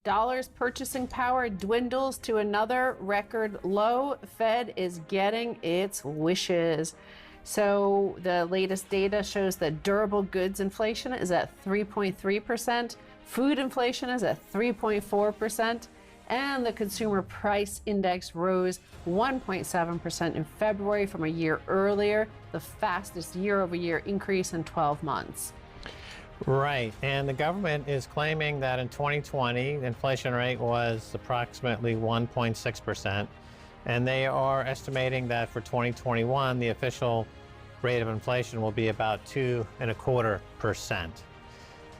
Dollar's purchasing power dwindles to another record low. Fed is getting its wishes. So the latest data shows that durable goods inflation is at 3.3%, food inflation is at 3.4%, and the consumer price index rose 1.7% in February from a year earlier, the fastest year-over-year increase in 12 months. Right, and the government is claiming that in 2020, the inflation rate was approximately 1.6%, and they are estimating that for 2021, the official rate of inflation will be about 2.25%.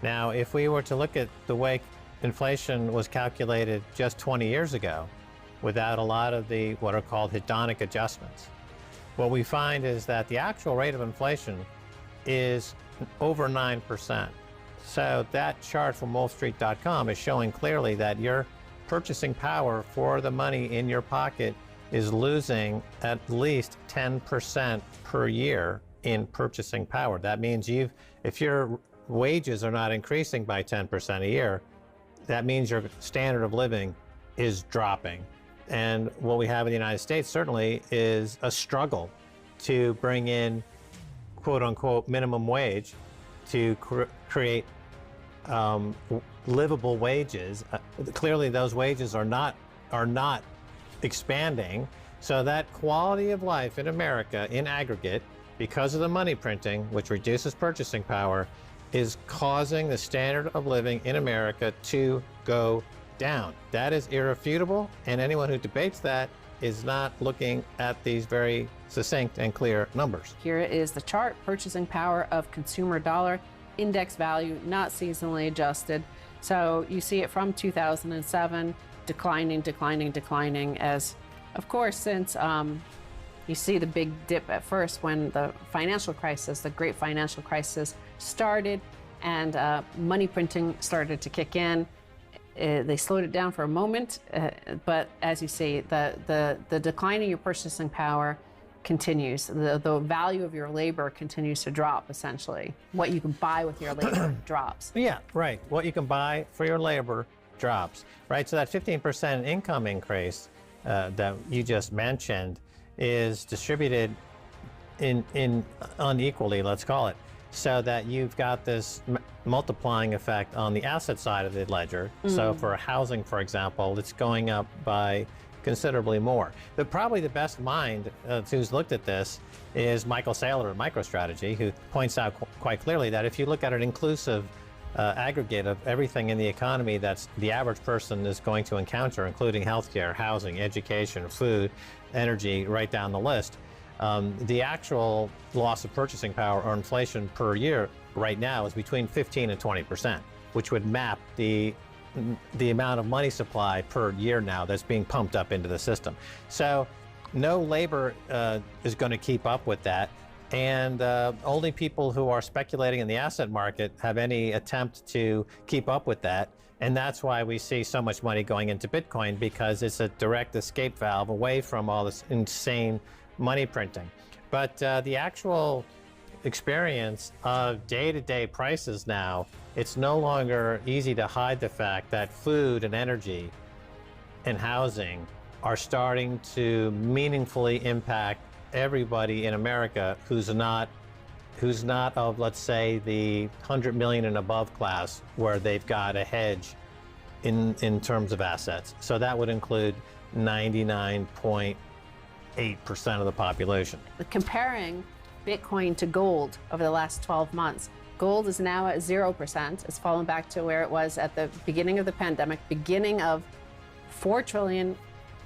Now, if we were to look at the way inflation was calculated just 20 years ago, without a lot of the what are called hedonic adjustments, what we find is that the actual rate of inflation is over 9%. So that chart from wallstreet.com is showing clearly that your purchasing power for the money in your pocket is losing at least 10% per year in purchasing power. That means if your wages are not increasing by 10% a year, that means your standard of living is dropping. And what we have in the United States certainly is a struggle to bring in quote unquote minimum wage to create livable wages. Clearly those wages are not expanding, so that quality of life in America in aggregate, because of the money printing, which reduces purchasing power, is causing the standard of living in America to go down. That is irrefutable, and anyone who debates that is not looking at these very succinct and clear numbers. Here is the chart: purchasing power of consumer dollar, index value, not seasonally adjusted. So you see it from 2007, declining as, of course, since you see the big dip at first when the financial crisis, the great financial crisis started, and money printing started to kick in. They slowed it down for a moment, but as you see, the decline in your purchasing power continues. The value of your labor continues to drop, essentially. What you can buy with your labor drops. Yeah, right. What you can buy for your labor drops, right? So that 15% income increase that you just mentioned is distributed in unequally, let's call it, so that you've got this multiplying effect on the asset side of the ledger. So for housing, for example, it's going up by considerably more. But probably the best mind who's looked at this is Michael Saylor of MicroStrategy, who points out quite clearly that if you look at an inclusive aggregate of everything in the economy that's the average person is going to encounter, including healthcare, housing, education, food, energy, right down the list, the actual loss of purchasing power or inflation per year right now is between 15 and 20%, which would map the amount of money supply per year now that's being pumped up into the system. So no labor is going to keep up with that, and only people who are speculating in the asset market have any attempt to keep up with that. And that's why we see so much money going into Bitcoin, because it's a direct escape valve away from all this insane money printing. But the actual experience of day-to-day prices now, it's no longer easy to hide the fact that food and energy and housing are starting to meaningfully impact everybody in America who's not of, let's say, the 100 million and above class, where they've got a hedge in terms of assets. So that would include 99.8% of the population. Comparing Bitcoin to gold over the last 12 months, gold is now at 0%. It's fallen back to where it was at the beginning of the pandemic, beginning of 4 trillion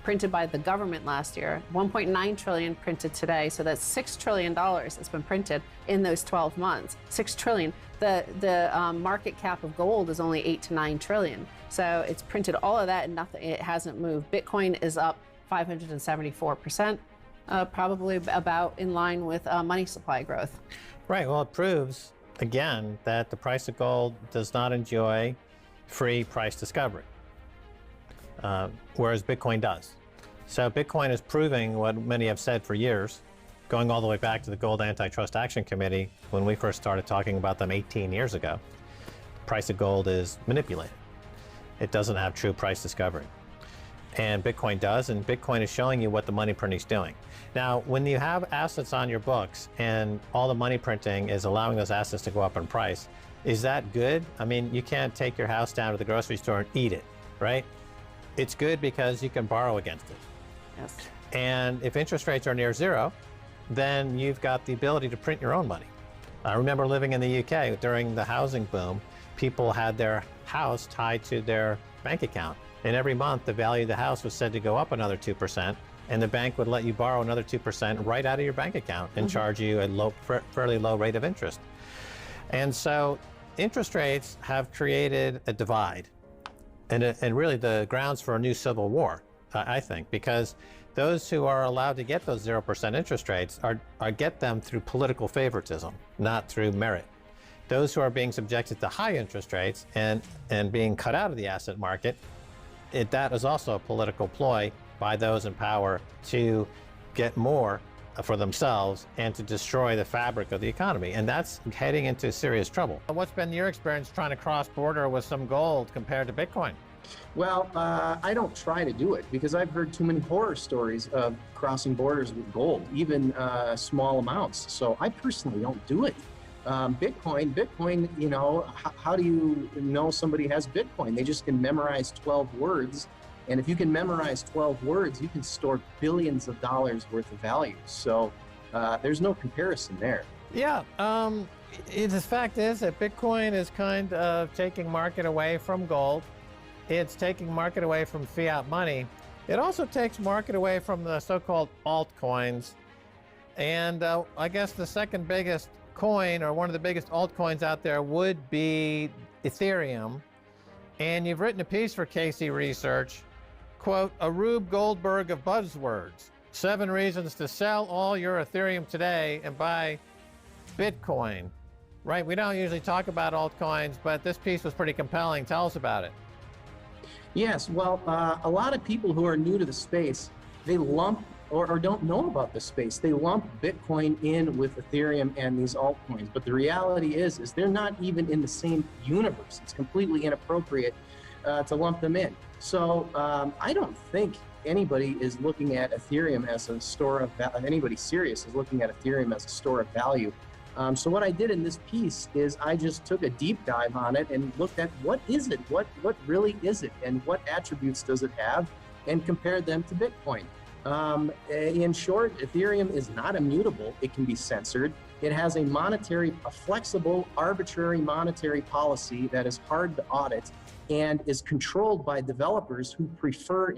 printed by the government last year, 1.9 trillion printed today. So that's $6 trillion that's been printed in those 12 months. 6 trillion. The market cap of gold is only 8 to 9 trillion. So it's printed all of that and nothing, it hasn't moved. Bitcoin is up 574%. Probably about in line with money supply growth. Right, well, it proves, again, that the price of gold does not enjoy free price discovery, whereas Bitcoin does. So Bitcoin is proving what many have said for years, going all the way back to the Gold Antitrust Action Committee when we first started talking about them 18 years ago. The price of gold is manipulated. it doesn't have true price discovery. And Bitcoin does, and Bitcoin is showing you what the money printing is doing. Now, when you have assets on your books and all the money printing is allowing those assets to go up in price, is that good? I mean, you can't take your house down to the grocery store and eat it, right? It's good because you can borrow against it. Yes. And if interest rates are near zero, then you've got the ability to print your own money. I remember living in the UK during the housing boom, people had their house tied to their bank account. And every month, the value of the house was said to go up another 2%, and the bank would let you borrow another 2% right out of your bank account and charge you a fairly low rate of interest. And so interest rates have created a divide and really the grounds for a new civil war, I think, because those who are allowed to get those 0% interest rates get them through political favoritism, not through merit. Those who are being subjected to high interest rates and being cut out of the asset market, that is also a political ploy by those in power to get more for themselves and to destroy the fabric of the economy. And that's heading into serious trouble. What's been your experience trying to cross border with some gold compared to Bitcoin? Well, I don't try to do it because I've heard too many horror stories of crossing borders with gold, even small amounts. So I personally don't do it. Bitcoin, you know, how do you know somebody has Bitcoin? They just can memorize 12 words. And if you can memorize 12 words, you can store billions of dollars worth of value. So there's no comparison there. Yeah, the fact is that Bitcoin is kind of taking market away from gold. It's taking market away from fiat money. It also takes market away from the so-called altcoins. And I guess the second biggest coin, or one of the biggest altcoins out there, would be Ethereum. And you've written a piece for Keiser Research, quote, "A Rube Goldberg of buzzwords. 7 reasons to sell all your Ethereum today and buy Bitcoin." Right, we don't usually talk about altcoins, but this piece was pretty compelling. Tell us about it. Yes, well, a lot of people who are new to the space, they lump or don't know about the space. They lump Bitcoin in with Ethereum and these altcoins. But the reality is they're not even in the same universe. It's completely inappropriate to lump them in. So I don't think anybody is looking at Ethereum as a store of value. Anybody serious is looking at Ethereum as a store of value. So what I did in this piece is I just took a deep dive on it and looked at what is it? What really is it? And what attributes does it have? And compared them to Bitcoin. In short, Ethereum is not immutable. It can be censored. It has a flexible, arbitrary monetary policy that is hard to audit and is controlled by developers who prefer